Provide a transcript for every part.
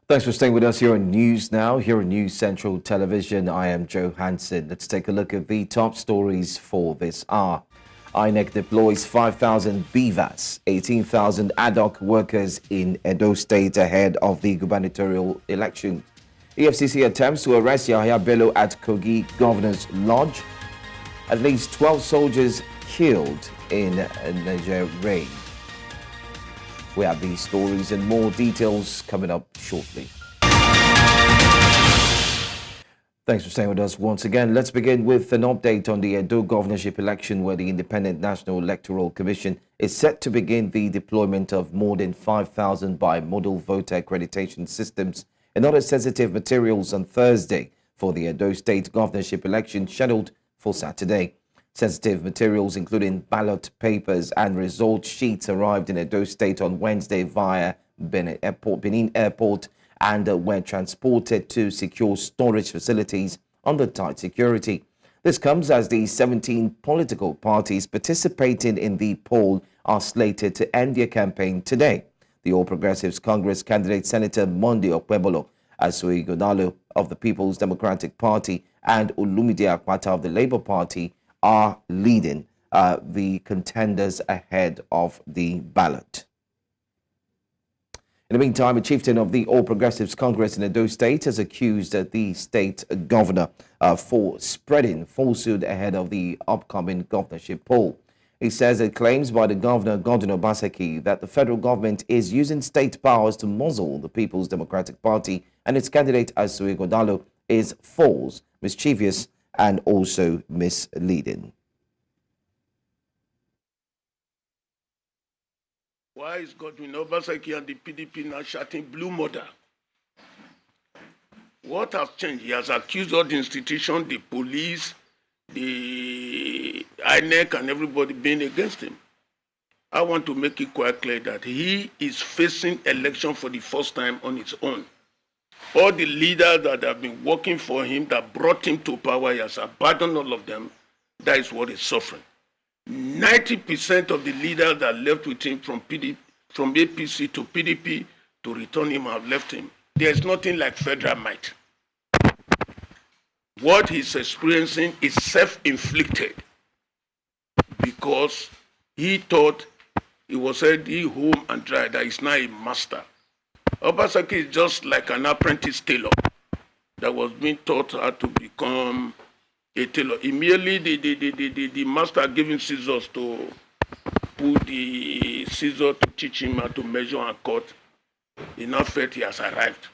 Thanks for staying with us here on News Now, here on News Central Television. I am Joe Hanson. Let's take a look at the top stories for this hour. INEC deploys 5,000 BVAS, 18,000 ad hoc workers in Edo State ahead of the gubernatorial election. EFCC attempts to arrest Yahya Bello at Kogi Governor's Lodge. At least 12 soldiers killed in a Niger raid. We have these stories and more details coming up shortly. Thanks for staying with us once again. Let's begin with an update on the Edo governorship election, where the Independent National Electoral Commission is set to begin the deployment of more than 5,000 Bimodal Voter Accreditation Systems and other sensitive materials on Thursday for the Edo State governorship election scheduled for Saturday. Sensitive materials, including ballot papers and result sheets, arrived in Edo State on Wednesday via Benin Airport and were transported to secure storage facilities under tight security. This comes as the 17 political parties participating in the poll are slated to end their campaign today. The All Progressives Congress candidate Senator Monday Okpebolo Asuigodalo of the People's Democratic Party and Olumide Akpata of the Labour Party are leading the contenders ahead of the ballot. In the meantime, a chieftain of the All Progressives Congress in Edo State has accused the state governor for spreading falsehood ahead of the upcoming governorship poll. He says it claims by the Governor Godwin Obaseki that the federal government is using state powers to muzzle the People's Democratic Party and its candidate Asuigodalo is false, mischievous, and also misleading. Why is Godwin Obaseki and the PDP now shouting blue murder? What has changed? He has accused all the institutions, the police, the INEC, and everybody being against him. I want to make it quite clear that he is facing election for the first time on his own. All the leaders that have been working for him, that brought him to power, he has abandoned all of them. That is what he's suffering. 90% of the leaders that left with him from APC to PDP to return him have left him. There's nothing like federal might. What he's experiencing is self-inflicted because he thought he was already home and dry, that he's now a master. Obaseki is just like an apprentice tailor that was being taught how to become a tailor. Immediately, the master gave him scissors to put the scissors to teach him how to measure and cut. He now felt he has arrived.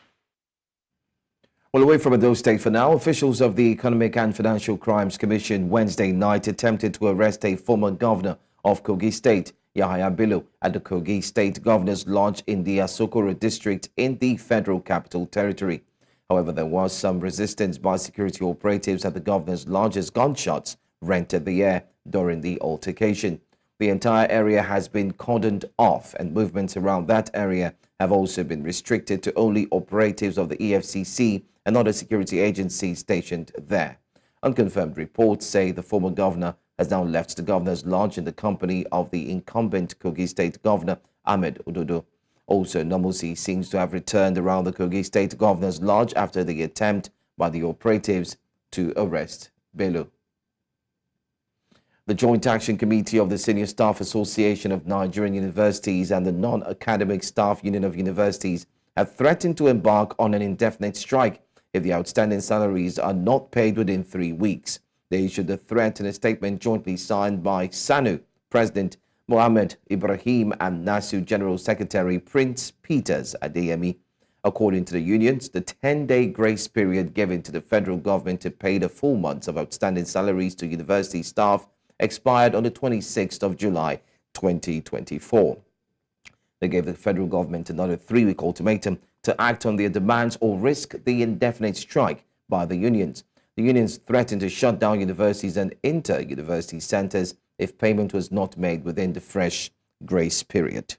Well, away from Edo State for now, officials of the Economic and Financial Crimes Commission Wednesday night attempted to arrest a former governor of Kogi State, Yahya Bello, at the Kogi State Governor's Lodge in the Asokoro district in the Federal Capital Territory. However, there was some resistance by security operatives at the governor's lodge as gunshots rented the air during the altercation. The entire area has been cordoned off and movements around that area have also been restricted to only operatives of the EFCC and other security agencies stationed there. Unconfirmed reports say the former governor has now left the governor's lodge in the company of the incumbent Kogi State Governor Ahmed Ododo. Also, normalcy seems to have returned around the Kogi State Governor's Lodge after the attempt by the operatives to arrest Bello. The Joint Action Committee of the Senior Staff Association of Nigerian Universities and the Non-Academic Staff Union of Universities have threatened to embark on an indefinite strike if the outstanding salaries are not paid within 3 weeks. They issued the threat in a statement jointly signed by SANU President Mohammed Ibrahim and NASU General Secretary Prince Peters Adeyemi. According to the unions, the 10-day grace period given to the federal government to pay the full months of outstanding salaries to university staff expired on the 26th of July 2024. They gave the federal government another 3-week ultimatum to act on their demands or risk the indefinite strike by the unions. The unions threatened to shut down universities and inter-university centers if payment was not made within the fresh grace period.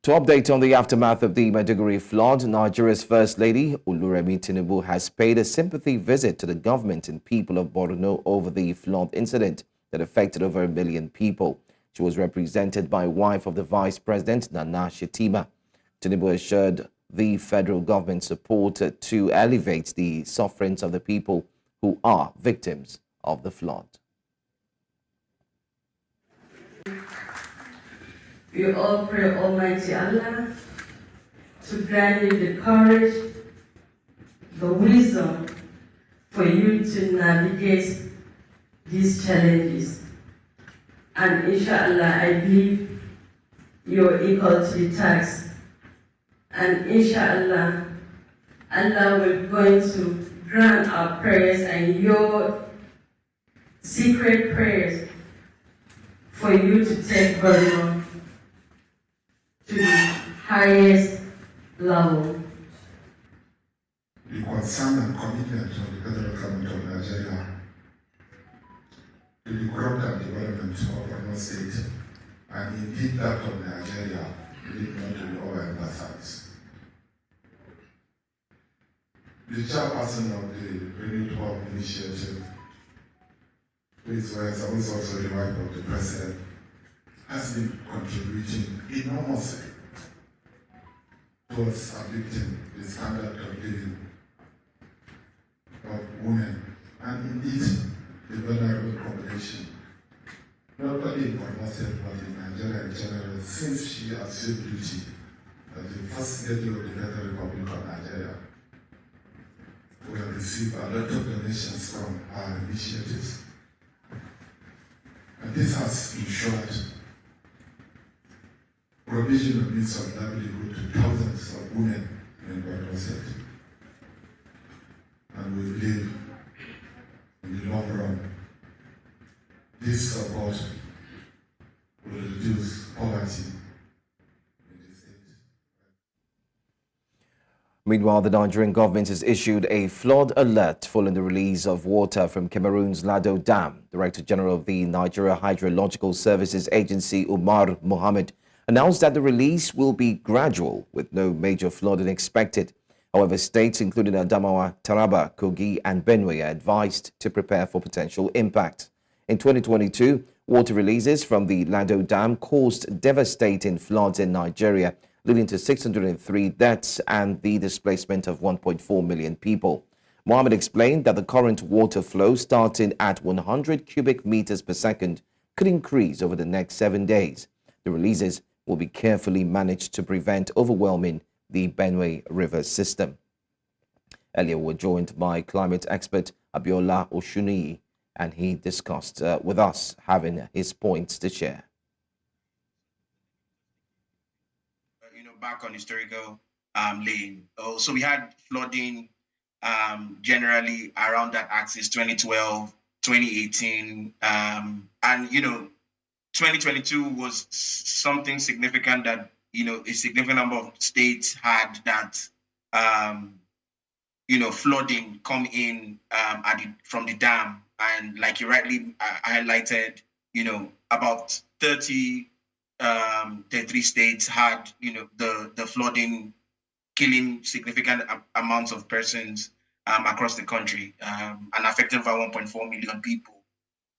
To update on the aftermath of the Maiduguri flood, Nigeria's First Lady, Oluremi Tinubu, has paid a sympathy visit to the government and people of Borno over the flood incident that affected over 1 million people. She was represented by wife of the Vice President, Nana Shetima. Tinubu assured the federal government support to elevate the sufferings of the people who are victims of the flood. We all pray Almighty Allah to grant you the courage, the wisdom for you to navigate these challenges. And inshallah, I believe you're equal to the task. And inshallah, Allah will going to grant our prayers and your secret prayers for you to take Governor to the highest level. The concern and commitment of the federal government of Nigeria to the growth and development of Borno State, and indeed that of Nigeria, need not to be overemphasized. The chairperson of the Renewal Initiative, who is also the wife of the president, has been contributing enormously towards uplifting the standard of living of women and indeed the vulnerable population, not only in Borno State but in Nigeria in general, since she assumed duty as the first lady of the Federal Republic of Nigeria. We have received a lot of donations from our initiatives, and this has ensured provision of means of livelihood to thousands of women in Borno State. And we believe in the long run, this support will reduce poverty in the state. Meanwhile, the Nigerian government has issued a flood alert following the release of water from Cameroon's Lado Dam. Director General of the Nigeria Hydrological Services Agency, Umar Mohammed, announced that the release will be gradual, with no major flooding expected. However, states including Adamawa, Taraba, Kogi and Benue are advised to prepare for potential impact. In 2022, water releases from the Lado Dam caused devastating floods in Nigeria, leading to 603 deaths and the displacement of 1.4 million people. Mohammed explained that the current water flow, starting at 100 cubic meters per second, could increase over the next 7 days. The releases will be carefully managed to prevent overwhelming the Benue River system. Earlier, we were joined by climate expert Abiola Oshuniyi, and he discussed with us, having his points to share. Back on historical lane. So we had flooding generally around that axis, 2012, 2018, and 2022 was something significant that a significant number of states had that flooding come in from the dam, and like you rightly highlighted, about 33 states had the flooding killing significant amounts of persons across the country and affecting over 1.4 million people.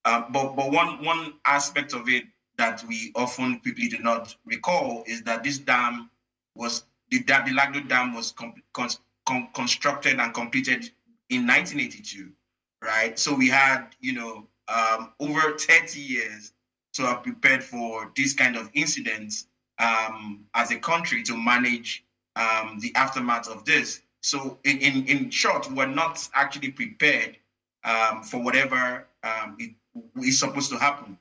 But one aspect of it that we often quickly do not recall is that this dam was the Lado Dam was constructed and completed in 1982, right? So we had over 30 years to have prepared for this kind of incidents as a country to manage the aftermath of this. So in short, we're not actually prepared for whatever is supposed to happen.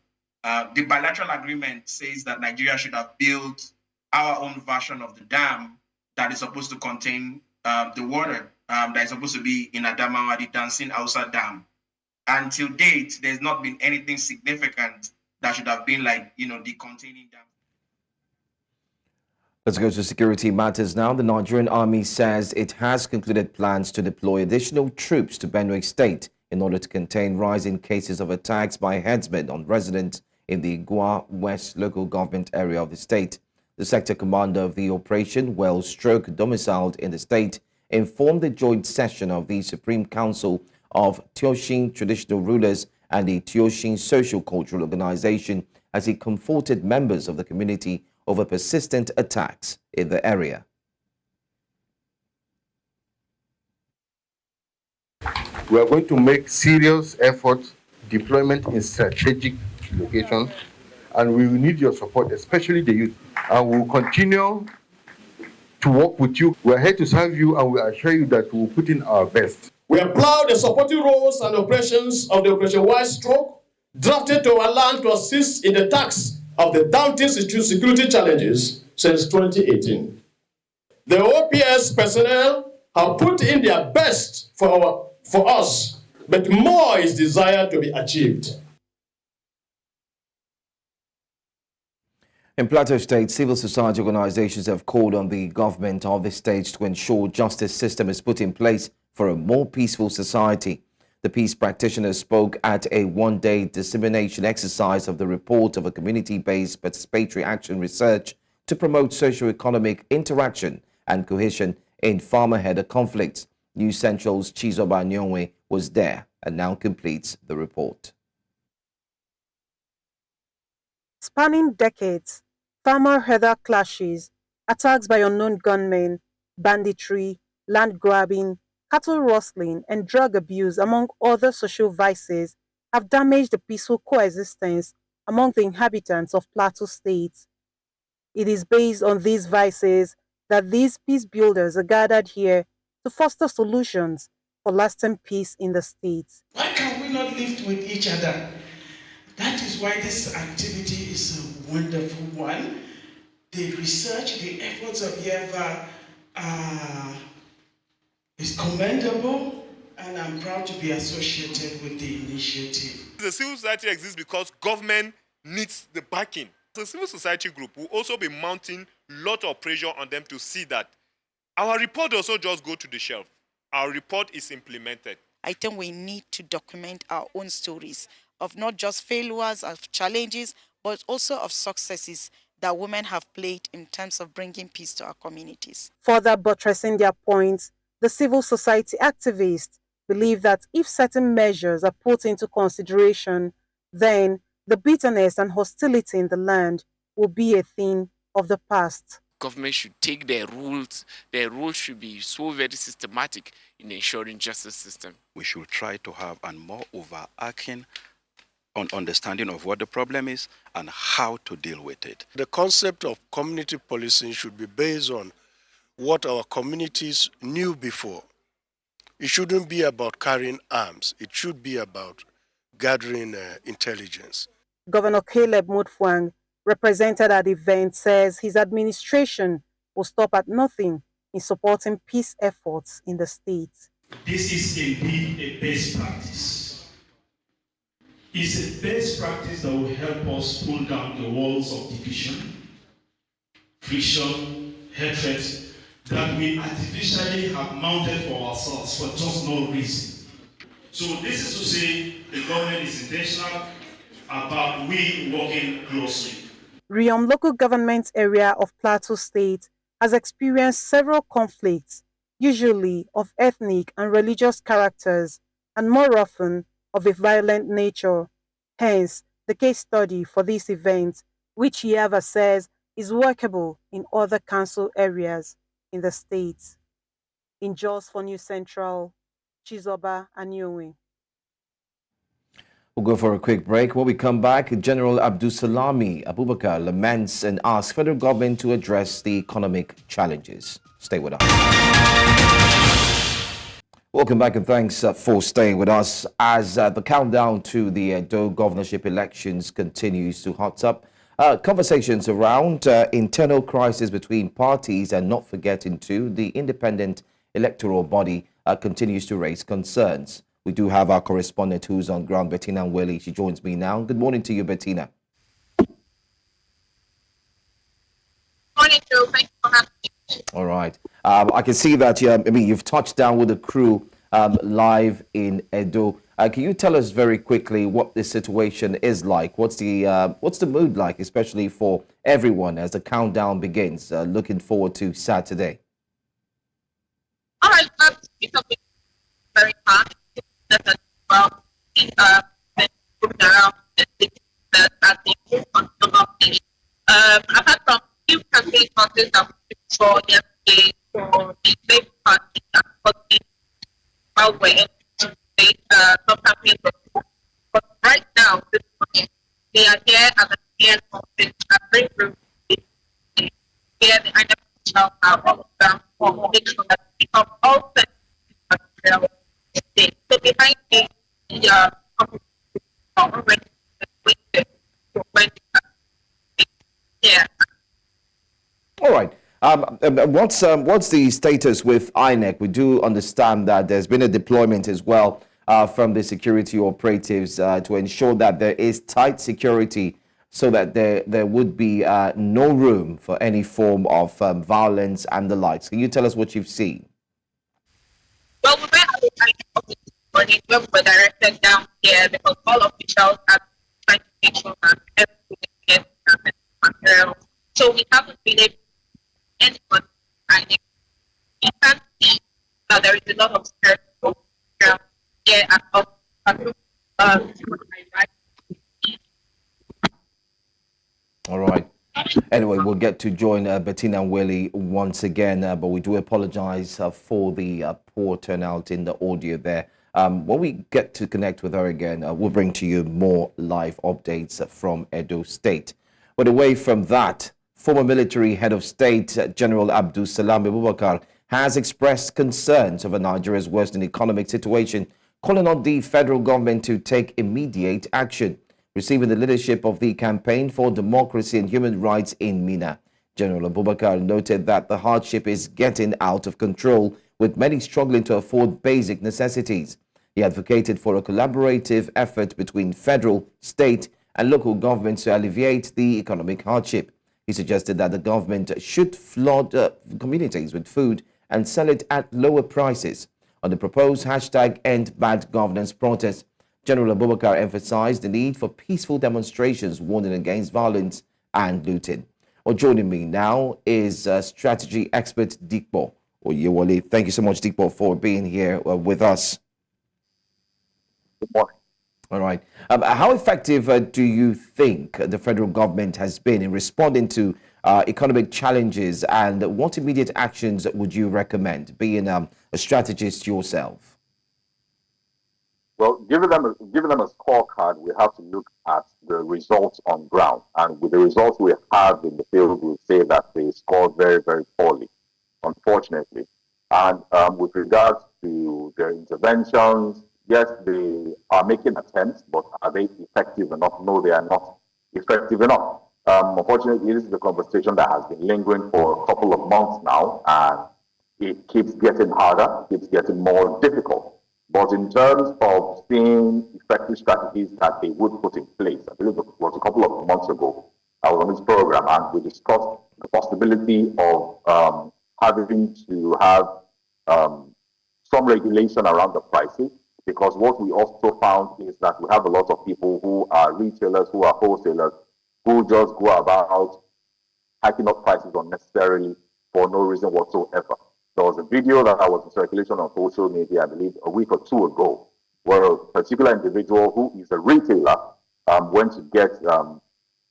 The bilateral agreement says that Nigeria should have built our own version of the dam that is supposed to contain the water that is supposed to be in Adamawa, the Dancing Hausa Dam. Until date, there's not been anything significant that should have been like, the containing dam. Let's go to security matters now. The Nigerian Army says it has concluded plans to deploy additional troops to Benue State in order to contain rising cases of attacks by headsmen on residents in the Gwa West local government area of the state. The sector commander of the operation, domiciled in the state, informed the joint session of the Supreme Council of Teoshin Traditional Rulers and the Teoshin Social Cultural Organization as he comforted members of the community over persistent attacks in the area. We are going to make serious effort deployment in strategic locations, and we will need your support, especially the youth. And we will continue to work with you. We are here to serve you, and we assure you that we will put in our best. We applaud the supporting roles and operations of the Operation Wide Stroke, drafted to our land to assist in the task of the daunting security challenges since 2018. The OPS personnel have put in their best for us, but more is desired to be achieved. In Plateau State, civil society organizations have called on the government of the state to ensure justice system is put in place for a more peaceful society. The peace practitioners spoke at a one-day dissemination exercise of the report of a community-based participatory action research to promote socio-economic interaction and cohesion in farmer-headed conflicts. News Central's Chizoba Nyonwe was there and now completes the report. Spanning decades, farmer-herder clashes, attacks by unknown gunmen, banditry, land grabbing, cattle rustling, and drug abuse, among other social vices, have damaged the peaceful coexistence among the inhabitants of Plateau State. It is based on these vices that these peace builders are gathered here to foster solutions for lasting peace in the state. Why can we not live with each other? That is why this activity is a wonderful one. The research, the efforts of Yeva is commendable, and I'm proud to be associated with the initiative. The civil society exists because government needs the backing. The civil society group will also be mounting a lot of pressure on them to see that our report doesn't just go to the shelf. Our report is implemented. I think we need to document our own stories of not just failures, of challenges, but also of successes that women have played in terms of bringing peace to our communities. Further buttressing their points, the civil society activists believe that if certain measures are put into consideration, then the bitterness and hostility in the land will be a thing of the past. Government should take their rules. Their rules should be so very systematic in ensuring justice system. We should try to have a more overarching understanding of what the problem is and how to deal with it. The concept of community policing should be based on what our communities knew before. It shouldn't be about carrying arms. It should be about gathering intelligence. Governor Caleb Mutfwang, represented at the event, says his administration will stop at nothing in supporting peace efforts in the state. This is indeed a best practice. It's a best practice that will help us pull down the walls of division, friction, hatred that we artificially have mounted for ourselves for just no reason. So this is to say the government is intentional about we working closely. Riom local government area of Plateau State has experienced several conflicts, usually of ethnic and religious characters, and more often of a violent nature. Hence, the case study for this event, which Yava says is workable in other council areas in the state. In Jos for News Central, Chizoba Anyonwe. We'll go for a quick break. When we come back, General Abdusalami Abubakar laments and asks federal government to address the economic challenges. Stay with us. Welcome back and thanks for staying with us as the countdown to the Edo governorship elections continues to hot up. Conversations around internal crisis between parties and not forgetting too, the independent electoral body continues to raise concerns. We do have our correspondent who's on ground, Bettina Nweli. She joins me now. Good morning to you, Bettina. Morning, Joe. Thank you for having me. All right. I can see that you've touched down with the crew live in Edo. Can you tell us very quickly what this situation is like? What's the mood like, especially for everyone as the countdown begins? Looking forward to Saturday. All right. Very hard. Well, around I've had some few campaign notices that we saw yesterday for the Labour Party and Kogi, State, some campaigns were put. But right now, this morning, they are here as a PS office and bring through here the INEC are on the ground for make sure that we become all set material state. So behind this, the companies are already waiting for when yeah. All right. What's the status with INEC? We do understand that there's been a deployment as well from the security operatives to ensure that there is tight security so that there would be no room for any form of violence and the likes. Can you tell us what you've seen? Well, we were at the INEC office this morning where we were directed down here because all officials are trying to make sure that everything gets material. So we haven't been able anyone INEC. You can see that there is a lot of security here at All right. Anyway, we'll get to join Bettina Nweli once again, but we do apologize for the poor turnout in the audio there. When we get to connect with her again, we'll bring to you more live updates from Edo State. But away from that, former military head of state, General Abdul Salam Abubakar, has expressed concerns over Nigeria's worsening economic situation, calling on the federal government to take immediate action. Receiving the leadership of the Campaign for Democracy and Human Rights in Mina, General Abubakar noted that the hardship is getting out of control, with many struggling to afford basic necessities. He advocated for a collaborative effort between federal, state, and local governments to alleviate the economic hardship. He suggested that the government should flood communities with food and sell it at lower prices. On the proposed #EndBadGovernance protest, General Abubakar emphasized the need for peaceful demonstrations warning against violence and looting. Well, joining me now is strategy expert Dikbo Oyewole. Thank you so much, Dikbo, for being here with us. Good morning. All right. How effective do you think the federal government has been in responding to economic challenges, and what immediate actions would you recommend, being a strategist yourself? Well, given them a scorecard, we have to look at the results on ground. And with the results we have in the field, we say that they scored very, very poorly, unfortunately. And with regards to their interventions, yes, they are making attempts, but are they effective enough? No, they are not effective enough. Unfortunately, this is a conversation that has been lingering for a couple of months now, and it keeps getting harder, keeps getting more difficult. But in terms of seeing effective strategies that they would put in place, I believe it was a couple of months ago, I was on this program and we discussed the possibility of having to have some regulation around the prices, because what we also found is that we have a lot of people who are retailers, who are wholesalers, who just go about hiking up prices unnecessarily for no reason whatsoever. There was a video that was in circulation on social media, I believe, a week or two ago, where a particular individual who is a retailer went to get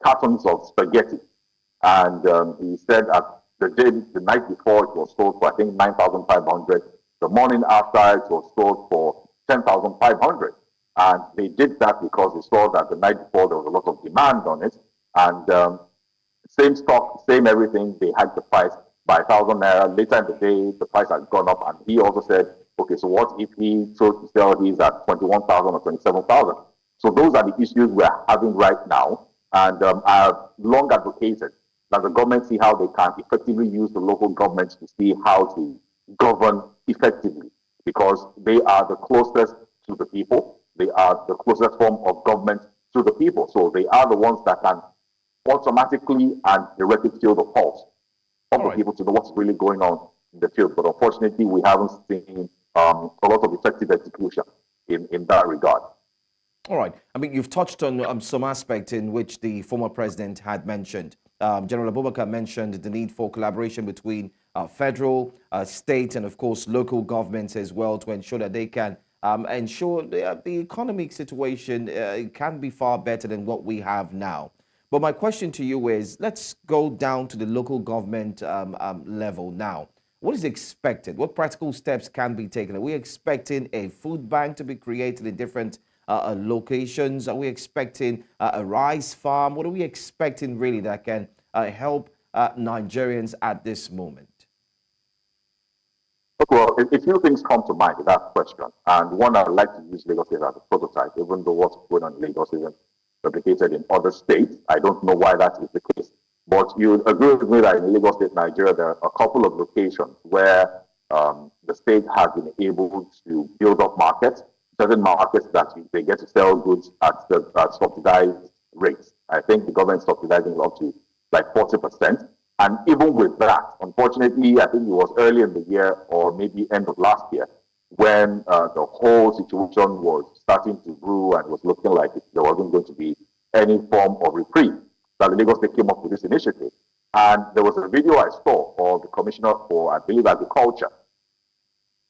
cartons of spaghetti. And he said that the night before it was sold for, I think, 9,500. The morning after it was sold for 10,500. And they did that because they saw that the night before there was a lot of demand on it. And same stock, same everything, they hiked the price by 1,000 naira. Later in the day, the price had gone up, and he also said, okay, so what if he chose to sell these at 21,000 or 27,000? So those are the issues we're having right now. And I have long advocated that the government see how they can effectively use the local governments to see how to govern effectively, because they are the closest to the people. They are the closest form of government to the people. So they are the ones that can automatically and directly feel the pulse of the people to know what's really going on in the field. But unfortunately, we haven't seen a lot of effective execution in that regard. All right. I mean, you've touched on some aspect in which the former president had mentioned. General Abubakar mentioned the need for collaboration between federal, state, and of course, local governments as well, to ensure that they can ensure the economic situation can be far better than what we have now. But my question to you is, let's go down to the local government level now. What is expected? What practical steps can be taken? Are we expecting a food bank to be created in different locations? Are we expecting a rice farm? What are we expecting really that can help Nigerians at this moment? Well, a few things come to mind with that question. And one, I'd like to use Lagos State as a prototype, even though what's going on in Lagos isn't replicated in other states. I don't know why that is the case. But you agree with me that in Lagos State, Nigeria, there are a couple of locations where the state has been able to build up markets, certain markets that they get to sell goods at subsidized rates. I think the government is subsidizing up to like 40%. And even with that, unfortunately, I think it was early in the year or maybe end of last year when the whole situation was starting to brew and was looking like there wasn't going to be any form of reprieve, that the Lagos State came up with this initiative. And there was a video I saw of the Commissioner for, I believe, Agriculture,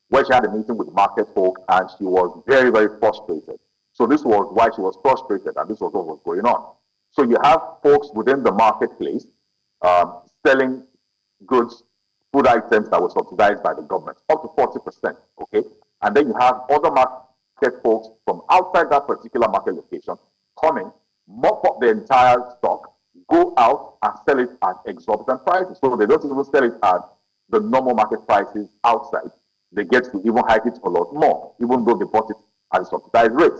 where she had a meeting with market folk and she was very, very frustrated. So this was why she was frustrated and this was what was going on. So you have folks within the marketplace selling goods, food items that were subsidized by the government, up to 40%, okay? And then you have other market folks from outside that particular market location coming, mop up the entire stock, go out and sell it at exorbitant prices. So they don't even sell it at the normal market prices outside. They get to even hike it a lot more, even though they bought it at a subsidized rate.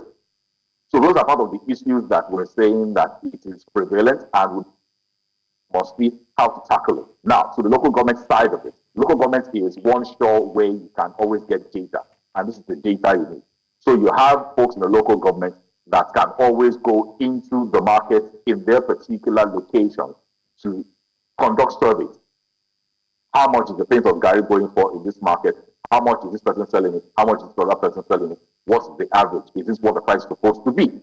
So those are part of the issues that we're saying that it is prevalent and we must be how to tackle it. Now, to the local government side of it, local government is one sure way you can always get data, and this is the data you need. So you have folks in the local government that can always go into the market in their particular location to conduct surveys. How much is the pint of Gary going for in this market? How much is this person selling it? How much is the other person selling it? What's the average? Is this what the price is supposed to be?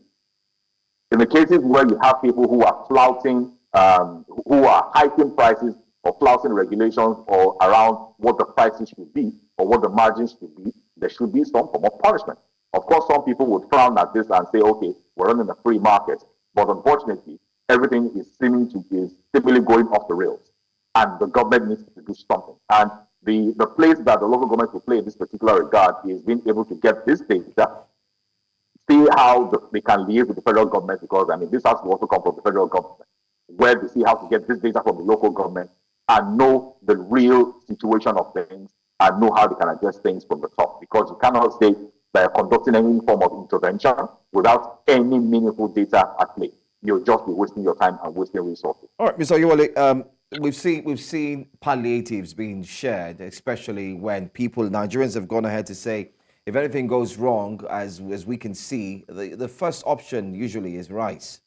In the cases where you have people who are flouting, who are hiking prices or flouting regulations or around what the prices should be or what the margins should be, there should be some form of punishment. Of course, some people would frown at this and say, okay, we're running a free market. But unfortunately, everything is seemingly going off the rails. And the government needs to do something. And the place that the local government will play in this particular regard is being able to get this data, see how they can liaise with the federal government, because I mean, this has to also come from the federal government, where they see how to get this data from the local government and know the real situation of things and know how they can address things from the top. Because you cannot say they are conducting any form of intervention without any meaningful data at play. You'll just be wasting your time and wasting resources. All right, Mr. Oyewole, we've seen palliatives being shared, especially when Nigerians have gone ahead to say, if anything goes wrong, as we can see, the first option usually is rice.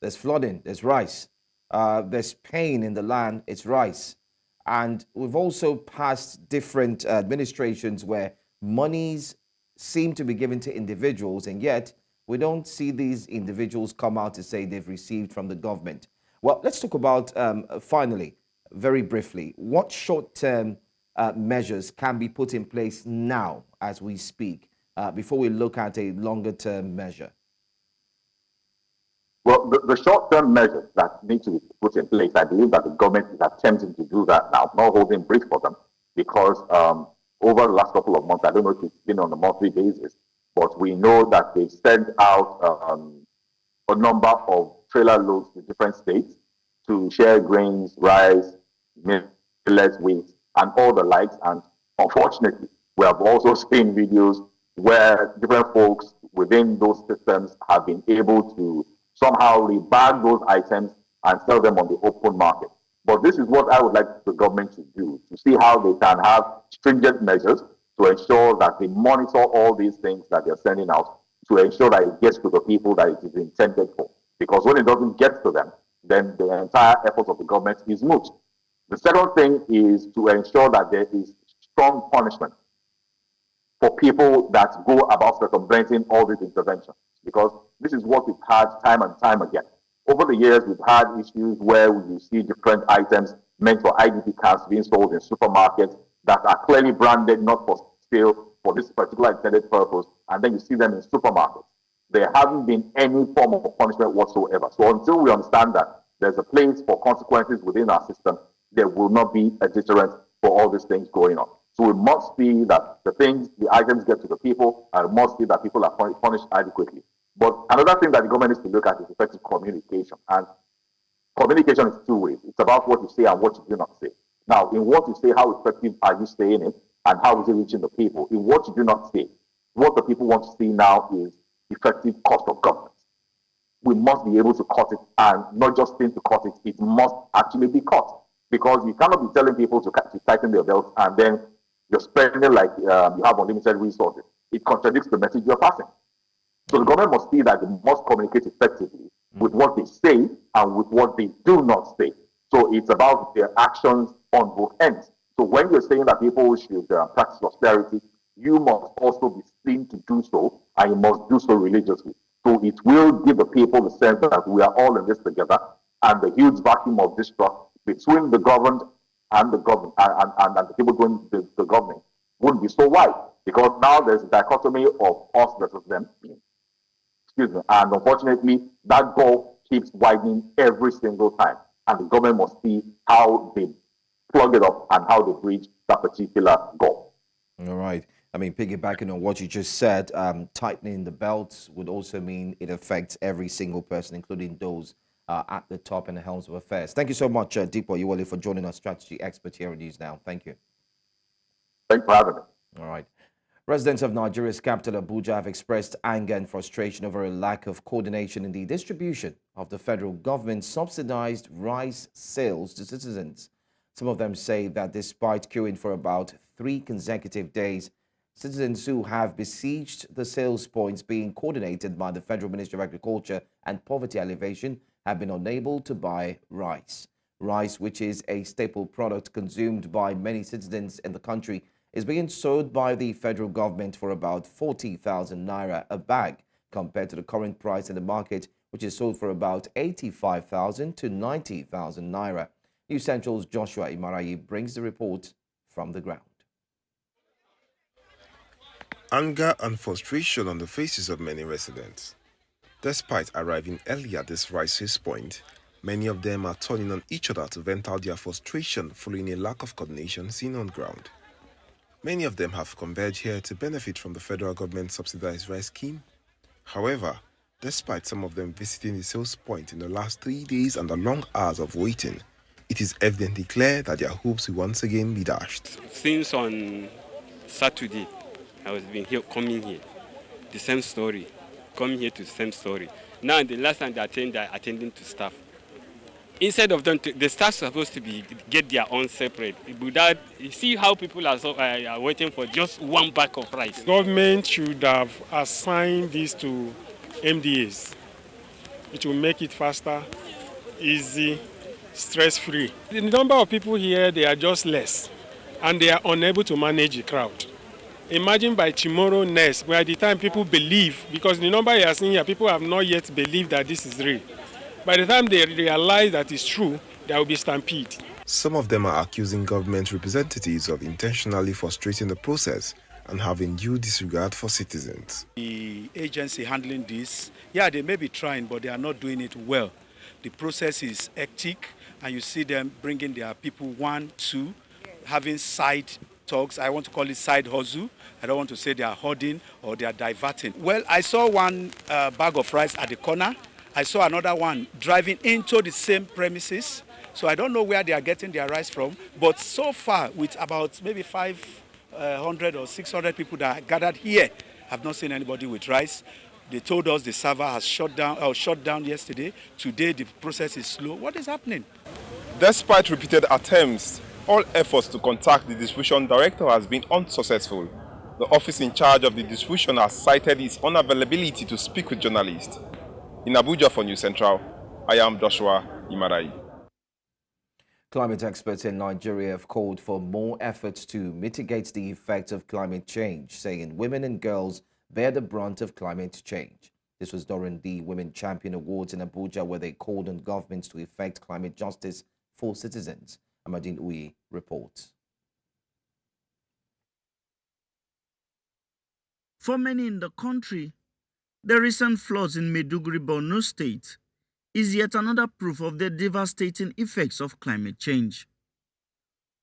There's flooding, there's rice. There's pain in the land, it's rice. And we've also passed different administrations where monies seem to be given to individuals, and yet we don't see these individuals come out to say they've received from the government. Well, let's talk about, finally, very briefly, what short-term measures can be put in place now as we speak before we look at a longer-term measure? Well, the short-term measures that need to be put in place, I believe that the government is attempting to do that now, not holding brief for them, because over the last couple of months, I don't know if it's been on a monthly basis, but we know that they've sent out a number of trailer loads to different states to share grains, rice, millet, wheat, and all the likes. And unfortunately, we have also seen videos where different folks within those systems have been able to somehow rebag those items and sell them on the open market. But this is what I would like the government to do, to see how they can have stringent measures to ensure that they monitor all these things that they're sending out, to ensure that it gets to the people that it is intended for. Because when it doesn't get to them, then the entire effort of the government is moot. The second thing is to ensure that there is strong punishment for people that go about circumventing all these interventions, because this is what we've had time and time again. Over the years, we've had issues where you see different items meant for IDP camps being sold in supermarkets that are clearly branded not for sale for this particular intended purpose, and then you see them in supermarkets. There hasn't been any form of punishment whatsoever. So until we understand that there's a place for consequences within our system, there will not be a deterrent for all these things going on. So we must see that the items get to the people, and we must see that people are punished adequately. But another thing that the government needs to look at is effective communication. And communication is two ways. It's about what you say and what you do not say. Now, in what you say, how effective are you saying it, and how is it reaching the people? In what you do not say, what the people want to see now is effective cost of government. We must be able to cut it, and not just think to cut it, it must actually be cut. Because you cannot be telling people to tighten their belts and then you're spending like you have unlimited resources. It contradicts the message you're passing. So the government must see that they must communicate effectively with what they say and with what they do not say. So it's about their actions on both ends. So when you're saying that people should practice austerity, you must also be seen to do so, and you must do so religiously. So it will give the people the sense that we are all in this together, and the huge vacuum of distrust between the governed and the government and the people doing the governing wouldn't be so wide, because now there's a dichotomy of us versus them. Excuse me. And unfortunately, that gulf keeps widening every single time, and the government must see how they plug it up and how they bridge that particular gulf. All right. I mean, piggybacking on what you just said, tightening the belts would also mean it affects every single person, including those at the top and the helms of affairs. Thank you so much, Dipo Iwole, for joining us, strategy expert here on News Now. Thank you. Thanks for having me. All right. Residents of Nigeria's capital, Abuja, have expressed anger and frustration over a lack of coordination in the distribution of the federal government's subsidized rice sales to citizens. Some of them say that despite queuing for about 3 consecutive days, citizens who have besieged the sales points being coordinated by the Federal Ministry of Agriculture and Poverty Alleviation have been unable to buy rice. Rice, which is a staple product consumed by many citizens in the country, is being sold by the federal government for about 40,000 naira a bag, compared to the current price in the market, which is sold for about 85,000 to 90,000 naira. News Central's Joshua Imarayi brings the report from the ground. Anger and frustration on the faces of many residents. Despite arriving early at this rice sales point, many of them are turning on each other to vent out their frustration following a lack of coordination seen on ground. Many of them have converged here to benefit from the federal government subsidized rice scheme. However, despite some of them visiting the sales point in the last 3 days and the long hours of waiting, it is evidently clear that their hopes will once again be dashed. Since on Saturday, I was coming here, the same story, coming here to the same story. Now, the last time they attending to staff. Instead of them, the staff are supposed to get their own separate. Without, you see how people are waiting for just one bag of rice. Government should have assigned this to MDAs. It will make it faster, easy, stress-free. The number of people here, they are just less, and they are unable to manage the crowd. Imagine by tomorrow next, by the time people believe, because the number you are seeing here, people have not yet believed that this is real. By the time they realize that it's true, there will be stampede. Some of them are accusing government representatives of intentionally frustrating the process and having due disregard for citizens. The agency handling this, they may be trying, but they are not doing it well. The process is hectic, and you see them bringing their people 1, 2, having side talks. I want to call it side hustle. I don't want to say they are hoarding or they are diverting. Well, I saw one bag of rice at the corner. I saw another one driving into the same premises. So I don't know where they are getting their rice from. But so far, with about maybe 500 or 600 people that are gathered here, I've not seen anybody with rice. They told us the server has shut down yesterday. Today, the process is slow. What is happening? Despite repeated attempts, all efforts to contact the distribution director has been unsuccessful. The office in charge of the distribution has cited its unavailability to speak with journalists. In Abuja for News Central, I am Joshua Imarayi. Climate experts in Nigeria have called for more efforts to mitigate the effects of climate change, saying women and girls bear the brunt of climate change. This was during the Women Champion Awards in Abuja, where they called on governments to effect climate justice for citizens. Amadine Uyi reports. For many in the country, the recent floods in Maiduguri, Borno State is yet another proof of the devastating effects of climate change.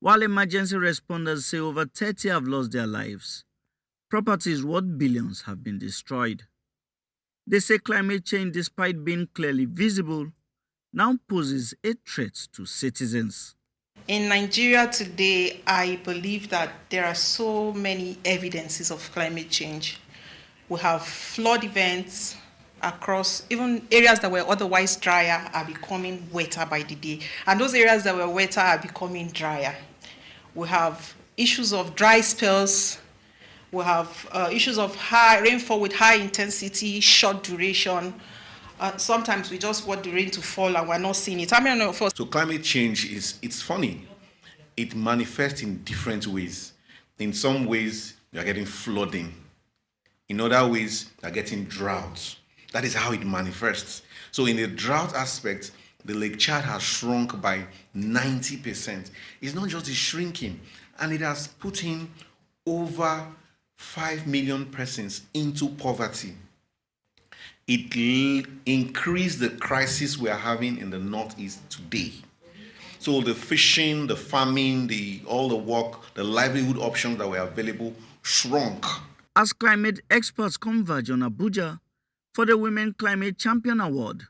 while emergency responders say over 30 have lost their lives. Properties worth billions have been destroyed. They say climate change, despite being clearly visible, now poses a threat to citizens. In Nigeria today, I believe that there are so many evidences of climate change. We have flood events across, even areas that were otherwise drier are becoming wetter by the day. And those areas that were wetter are becoming drier. We have issues of dry spells. We have issues of high rainfall with high intensity, short duration. Sometimes we just want the rain to fall and we're not seeing it. So climate change it's funny. It manifests in different ways. In some ways, you're getting flooding. In other ways, you're getting droughts. That is how it manifests. So in the drought aspect, the Lake Chad has shrunk by 90%. It's not just shrinking, and it has put in over 5 million persons into poverty. It increased the crisis we are having in the Northeast today. So the fishing, the farming, all the work, the livelihood options that were available shrunk. As climate experts converge on Abuja for the Women Climate Champion Award,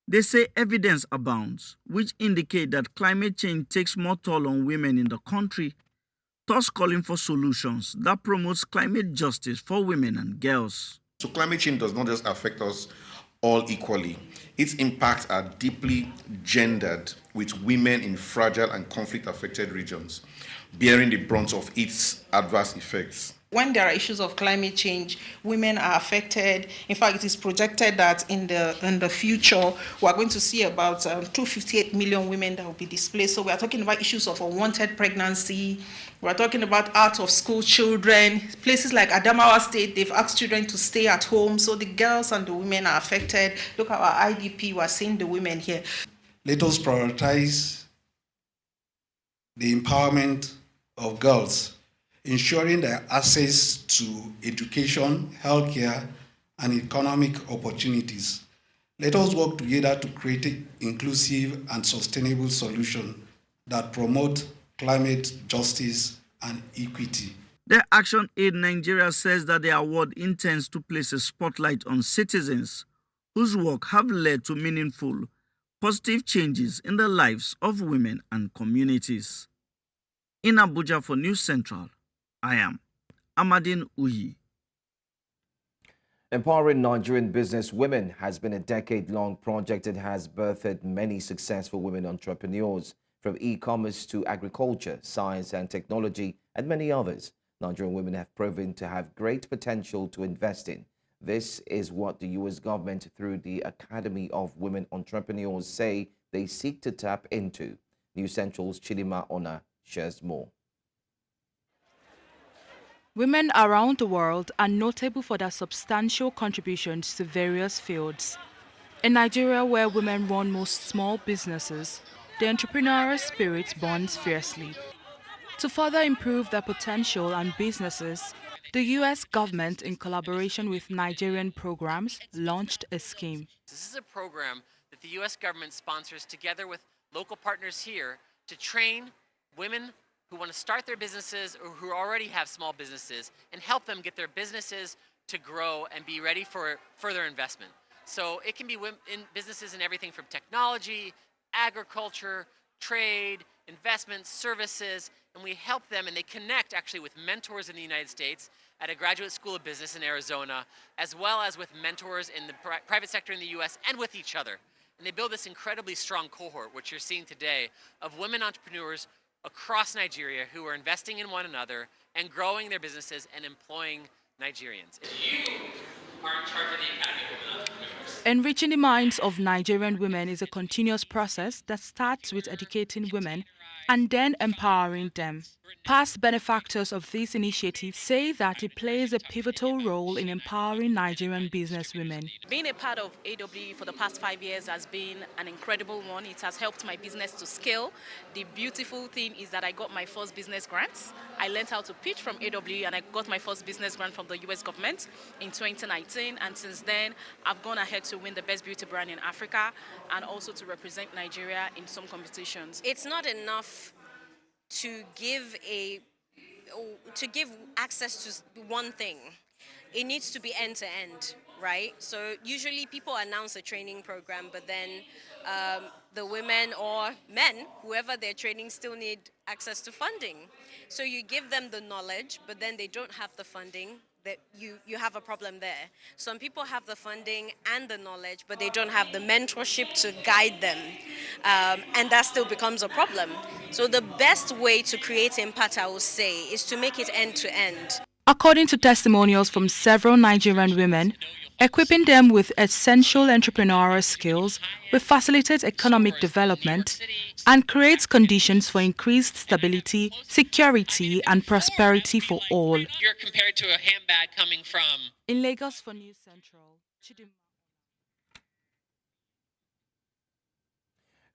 they say evidence abounds, which indicate that climate change takes more toll on women in the country, thus calling for solutions that promotes climate justice for women and girls. So climate change does not just affect us all equally. Its impacts are deeply gendered, with women in fragile and conflict-affected regions bearing the brunt of its adverse effects. When there are issues of climate change, women are affected. In fact, it is projected that in the future, we are going to see about 258 million women that will be displaced. So we are talking about issues of unwanted pregnancy. We are talking about out-of-school children. Places like Adamawa State, they've asked children to stay at home. So the girls and the women are affected. Look at our IDP, we are seeing the women here. Let us prioritize the empowerment of girls, ensuring their access to education, healthcare, and economic opportunities. Let us work together to create inclusive and sustainable solutions that promote climate justice and equity. The Action Aid Nigeria says that the award intends to place a spotlight on citizens whose work have led to meaningful, positive changes in the lives of women and communities. In Abuja for News Central, I am Amadine Uyi. Empowering Nigerian business women has been a decade-long project that has birthed many successful women entrepreneurs, from e-commerce to agriculture, science and technology, and many others. Nigerian women have proven to have great potential to invest in. This is what the U.S. government, through the Academy of Women Entrepreneurs, say they seek to tap into. News Central's Chidima Ona shares more. Women around the world are notable for their substantial contributions to various fields. In Nigeria, where women run most small businesses, the entrepreneurial spirit burns fiercely. To further improve their potential and businesses, the U.S. government, in collaboration with Nigerian programs, launched a scheme. This is a program that the U.S. government sponsors together with local partners here to train women who want to start their businesses or who already have small businesses and help them get their businesses to grow and be ready for further investment. So it can be in businesses in everything from technology, agriculture, trade, investments, services, and we help them, and they connect actually with mentors in the United States at a graduate school of business in Arizona, as well as with mentors in the private sector in the US and with each other. And they build this incredibly strong cohort, which you're seeing today, of women entrepreneurs across Nigeria who are investing in one another and growing their businesses and employing Nigerians. You are in charge of the Academy of Women Entrepreneurs. Enriching the minds of Nigerian women is a continuous process that starts with educating women and then empowering them. Past benefactors of this initiative say that it plays a pivotal role in empowering Nigerian businesswomen. Being a part of AWE for the past 5 years has been an incredible one. It has helped my business to scale. The beautiful thing is that I got my first business grants. I learned how to pitch from AWE and I got my first business grant from the US government in 2019. And since then, I've gone ahead to win the best beauty brand in Africa and also to represent Nigeria in some competitions. It's not enough to give access to one thing. It needs to be end to end, right? So usually people announce a training program, but then the women or men, whoever they're training, still need access to funding. So you give them the knowledge, but then they don't have the funding. That you have a problem there. Some people have the funding and the knowledge, but they don't have the mentorship to guide them, and that still becomes a problem. So the best way to create impact, I would say, is to make it end to end. According to testimonials from several Nigerian women, equipping them with essential entrepreneurial skills will facilitate economic development and creates conditions for increased stability, security, and prosperity for all. You're compared to a handbag coming from. In Lagos for News Central,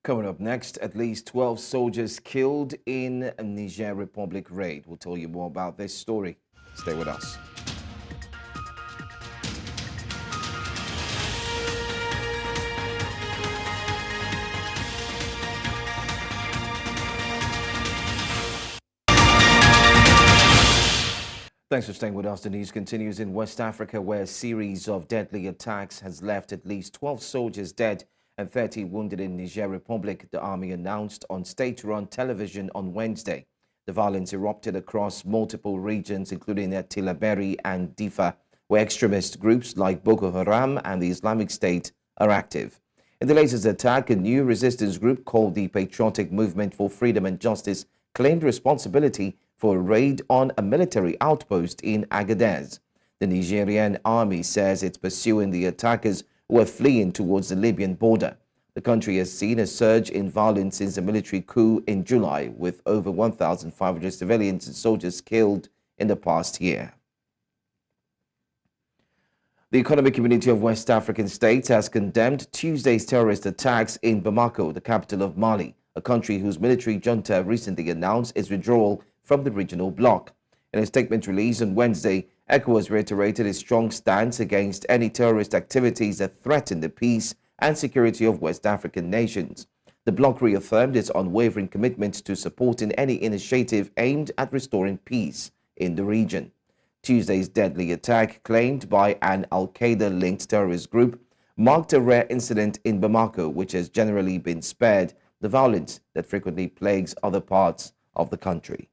Coming up next, at least 12 soldiers killed in a Niger Republic raid. We'll tell you more about this story. Stay with us. Thanks for staying with us. The news continues in West Africa, where a series of deadly attacks has left at least 12 soldiers dead and 30 wounded in Niger Republic, the army announced on state-run television on Wednesday. The violence erupted across multiple regions, including at Tillaberi and Difa, where extremist groups like Boko Haram and the Islamic State are active. In the latest attack, a new resistance group called the Patriotic Movement for Freedom and Justice claimed responsibility for a raid on a military outpost in Agadez. The Nigerian Army says it's pursuing the attackers who were fleeing towards the Libyan border. The country has seen a surge in violence since the military coup in July, with over 1,500 civilians and soldiers killed in the past year. The Economic Community of West African States has condemned Tuesday's terrorist attacks in Bamako, the capital of Mali, a country whose military junta recently announced its withdrawal from the regional bloc. In a statement released on Wednesday, ECOWAS reiterated its strong stance against any terrorist activities that threaten the peace and security of West African nations. The bloc reaffirmed its unwavering commitment to supporting any initiative aimed at restoring peace in the region. Tuesday's deadly attack, claimed by an Al-Qaeda-linked terrorist group, marked a rare incident in Bamako, which has generally been spared the violence that frequently plagues other parts of the country.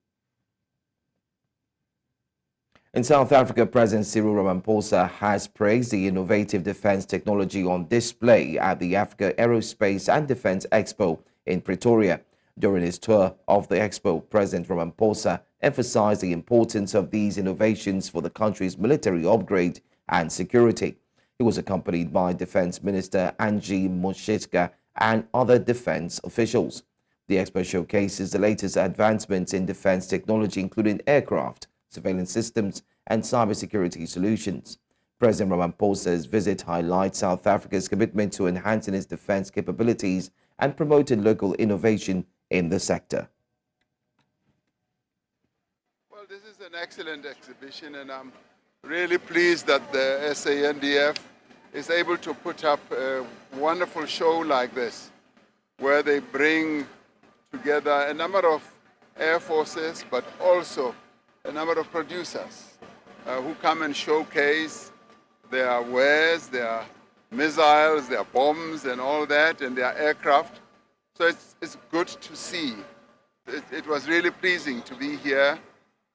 In South Africa, President Cyril Ramaphosa has praised the innovative defense technology on display at the Africa Aerospace and Defense Expo in Pretoria. During his tour of the Expo, President Ramaphosa emphasized the importance of these innovations for the country's military upgrade and security. He was accompanied by Defense Minister Angie Motshekga and other defense officials. The Expo showcases the latest advancements in defense technology, including aircraft, surveillance systems, and cybersecurity solutions. President Ramaphosa's visit highlights South Africa's commitment to enhancing its defense capabilities and promoting local innovation in the sector. Well, this is an excellent exhibition, and I'm really pleased that the SANDF is able to put up a wonderful show like this, where they bring together a number of air forces, but also a number of producers who come and showcase their wares, their missiles, their bombs and all that, and their aircraft. So it's good to see. It was really pleasing to be here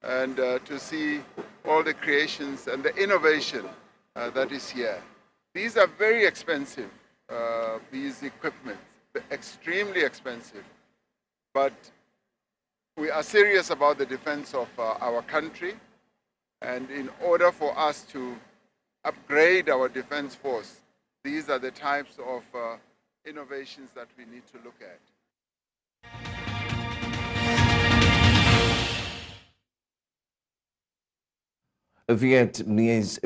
and to see all the creations and the innovation that is here. These are very expensive, these equipment, extremely expensive. But we are serious about the defense of our country, and in order for us to upgrade our defense force, these are the types of innovations that we need to look at. A Vietnamese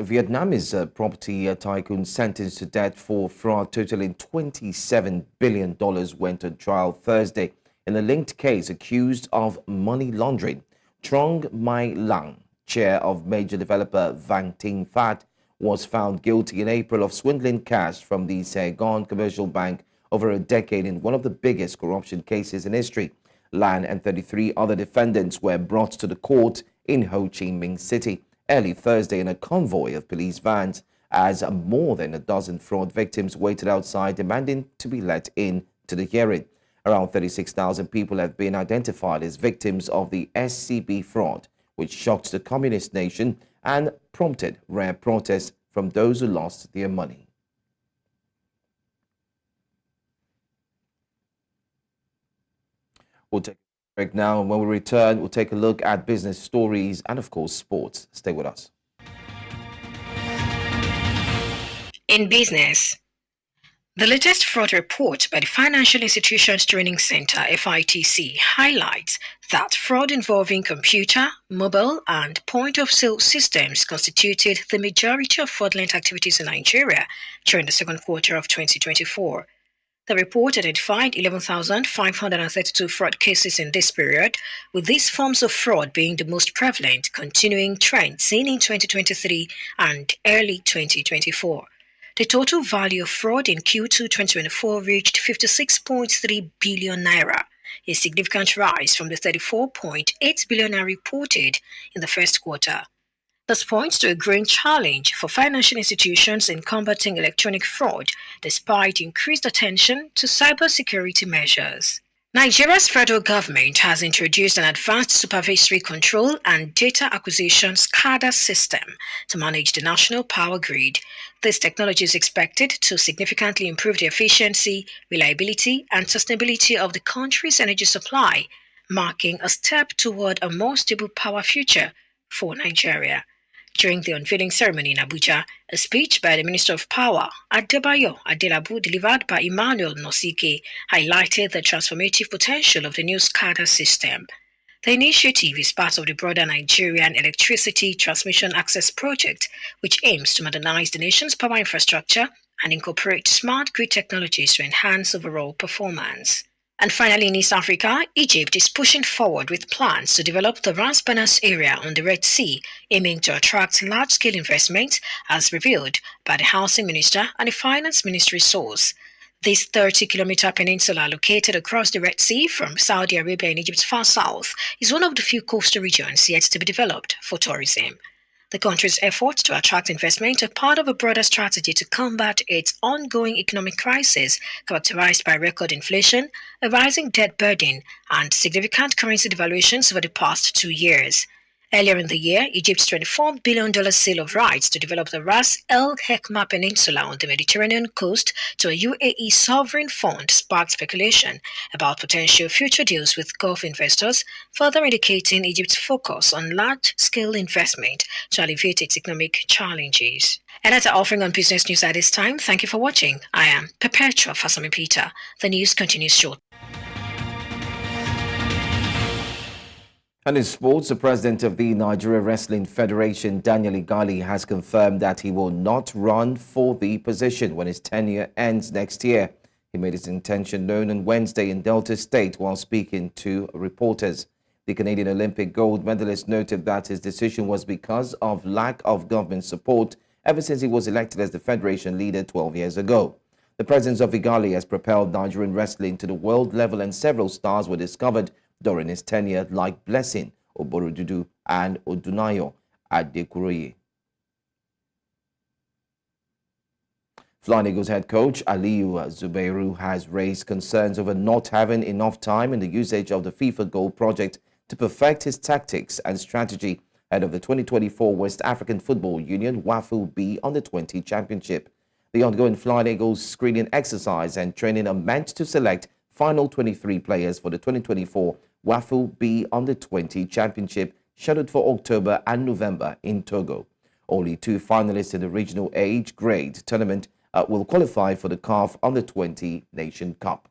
property tycoon sentenced to death for fraud totaling $27 billion went on trial Thursday in a linked case accused of money laundering. Trong Mai Lang, chair of major developer Vang Ting Phat, was found guilty in April of swindling cash from the Saigon Commercial Bank over a decade in one of the biggest corruption cases in history. Lan and 33 other defendants were brought to the court in Ho Chi Minh City early Thursday in a convoy of police vans, as more than a dozen fraud victims waited outside demanding to be let in to the hearing. Around 36,000 people have been identified as victims of the SCB fraud, which shocked the communist nation and prompted rare protests from those who lost their money. We'll take a break now, and when we return, we'll take a look at business stories and, of course, sports. Stay with us. In business, the latest fraud report by the Financial Institutions Training Center, FITC, highlights that fraud involving computer, mobile, and point-of-sale systems constituted the majority of fraudulent activities in Nigeria during the second quarter of 2024. The report identified 11,532 fraud cases in this period, with these forms of fraud being the most prevalent, continuing trend seen in 2023 and early 2024. The total value of fraud in Q2 2024 reached 56.3 billion naira, a significant rise from the 34.8 billion naira reported in the first quarter. This points to a growing challenge for financial institutions in combating electronic fraud, despite increased attention to cybersecurity measures. Nigeria's federal government has introduced an advanced supervisory control and data acquisition SCADA system to manage the national power grid. This technology is expected to significantly improve the efficiency, reliability, and sustainability of the country's energy supply, marking a step toward a more stable power future for Nigeria. During the unveiling ceremony in Abuja, a speech by the Minister of Power, Adebayo Adelabu, delivered by Emmanuel Nosike, highlighted the transformative potential of the new SCADA system. The initiative is part of the broader Nigerian Electricity Transmission Access Project, which aims to modernize the nation's power infrastructure and incorporate smart grid technologies to enhance overall performance. And finally, in East Africa, Egypt is pushing forward with plans to develop the Ras Banas area on the Red Sea, aiming to attract large-scale investment, as revealed by the Housing Minister and the Finance Ministry source. This 30-kilometer peninsula located across the Red Sea from Saudi Arabia and Egypt's far south is one of the few coastal regions yet to be developed for tourism. The country's efforts to attract investment are part of a broader strategy to combat its ongoing economic crisis characterized by record inflation, a rising debt burden, and significant currency devaluations over the past 2 years. Earlier in the year, Egypt's $24 billion sale of rights to develop the Ras El Hekma Peninsula on the Mediterranean coast to a UAE sovereign fund sparked speculation about potential future deals with Gulf investors, further indicating Egypt's focus on large-scale investment to alleviate its economic challenges. And that's our offering on business news at this time. Thank you for watching. I am Perpetua Fasami Peter. The news continues shortly. And in sports, the president of the Nigeria Wrestling Federation, Daniel Igali, has confirmed that he will not run for the position when his tenure ends next year. He made his intention known on Wednesday in Delta State while speaking to reporters. The Canadian Olympic gold medalist noted that his decision was because of lack of government support ever since he was elected as the federation leader 12 years ago. The presence of Igali has propelled Nigerian wrestling to the world level, and several stars were discovered during his tenure, like Blessing Oborodudu and Odunayo Adekuroye. Flying Eagles head coach Aliyu Zubairu has raised concerns over not having enough time in the usage of the FIFA Gold project to perfect his tactics and strategy ahead of the 2024 West African Football Union WAFU B Under-20 Championship. The ongoing Flying Eagles screening exercise and training are meant to select final 23 players for the 2024 WAFU B Under-20 Championship, scheduled for October and November in Togo. Only 2 finalists in the regional age grade tournament will qualify for the CAF Under-20 Nation Cup.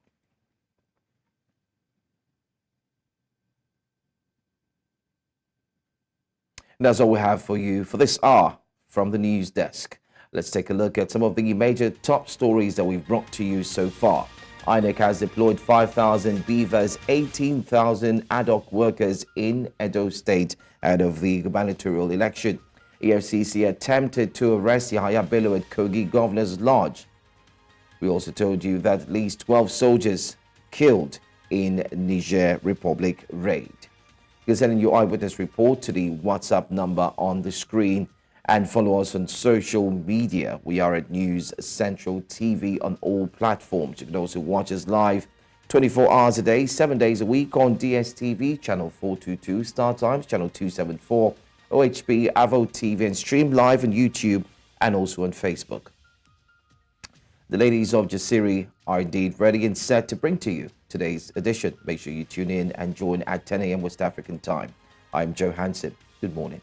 And that's all we have for you for this hour from the news desk. Let's take a look at some of the major top stories that we've brought to you so far. INEC has deployed 5,000 beavers, 18,000 ad hoc workers in Edo State ahead of the gubernatorial election. EFCC attempted to arrest Yahaya Bello at Kogi Governor's Lodge. We also told you that at least 12 soldiers killed in Niger Republic raid. You're sending your eyewitness report to the WhatsApp number on the screen and follow us on social media. We are at News Central TV on all platforms. You can also watch us live 24 hours a day, 7 days a week on DSTV, channel 422, Star Times, channel 274, OHP, Avo TV, and stream live on YouTube and also on Facebook. The ladies of Jasiri are indeed ready and set to bring to you today's edition. Make sure you tune in and join at 10 a.m. West African time. I'm Joe Hanson. Good morning.